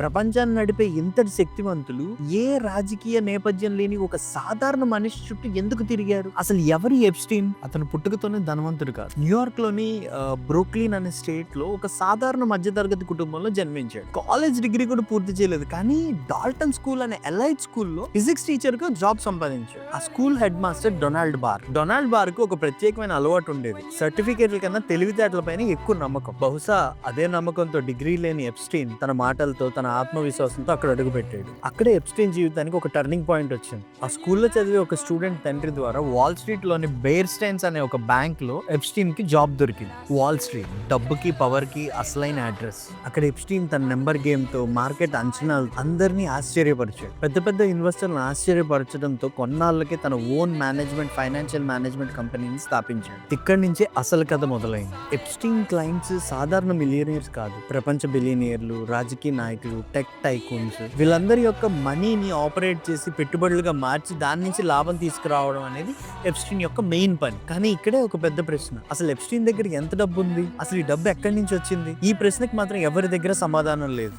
ప్రపంచాన్ని నడిపే ఇంతటి శక్తివంతులు ఏ రాజకీయ నేపథ్యం లేని ఒక సాధారణ మనిషి చుట్టూ ఎందుకు తిరిగారు? అసలు ఎవరు ఎప్స్టీన్? అతను పుట్టుకతోనే ధనవంతుడు కాదు. న్యూయార్క్ లోని బ్రూక్లిన్ అనే స్టేట్ లో ఒక సాధారణ మధ్యతరగతి కుటుంబంలో జన్మించాడు. కాలేజ్ డిగ్రీ కూడా పూర్తి చేయలేదు, కానీ డాల్టన్ స్కూల్ అనే ఎలైట్ స్కూల్లో ఫిజిక్స్ టీచర్ గా జాబ్ సంపాదించాడు. ఆ school head master Donald bar కు ఒక ప్రత్యేకమైన అలవాటు ఉండేది. సర్టిఫికేట్ల కన్నా తెలివితేటల పైన ఎక్కువ నమ్మకం. బహుశా అదే నమ్మకంతో డిగ్రీ లేని ఎప్స్టీన్ తన మాటలతో, తన ఆత్మవిశ్వాసంతో అక్కడ అడుగు పెట్టాడు. అక్కడే ఎప్స్టీన్ జీవితానికి ఒక టర్నింగ్ పాయింట్ వచ్చింది. ఆ స్కూల్లో చదివే ఒక స్టూడెంట్ తండ్రి ద్వారా వాల్ స్ట్రీట్ లోని బేర్ స్టైన్స్ అనే ఒక బ్యాంక్ లో ఎప్స్టీన్ కి జాబ్ దొరికింది. వాల్ స్ట్రీట్ డబ్బుకి, పవర్ కి అసలైన అడ్రస్. అక్కడ ఎప్స్టీన్ తన నెంబర్ గేమ్ తో, మార్కెట్ అంచనాలు అందరినీ ఆశ్చర్యపరిచాడు. పెద్ద పెద్ద ఇన్వెస్టర్లను ఆశ్చర్యపరచడంతో కొన్నాళ్ళకే తన ఓన్ ఫైనాన్షియల్ మేనేజ్మెంట్ కంపెనీని స్థాపించాడు. ఇక్కడి నుంచే అసలు కథ మొదలైంది. ఎప్స్టీన్ క్లయింట్స్ సాధారణ మిలియనీర్స్ కాదు, ప్రపంచ బిలియనీర్లు, రాజకీయ నాయకులు, టెక్ టైకూన్స్. వీళ్ళందరి యొక్క మనీని ఆపరేట్ చేసి పెట్టుబడులుగా మార్చి దాని నుంచి లాభం తీసుకురావడం అనేది ఎప్స్టీన్ యొక్క మెయిన్ పని. కానీ ఇక్కడే ఒక పెద్ద ప్రశ్న, అసలు ఎప్స్టీన్ దగ్గర ఎంత డబ్బు ఉంది? అసలు ఈ డబ్బు ఎక్కడి నుంచి వచ్చింది? ఈ ప్రశ్నకి మాత్రం ఎవరి దగ్గర సమాధానం లేదు.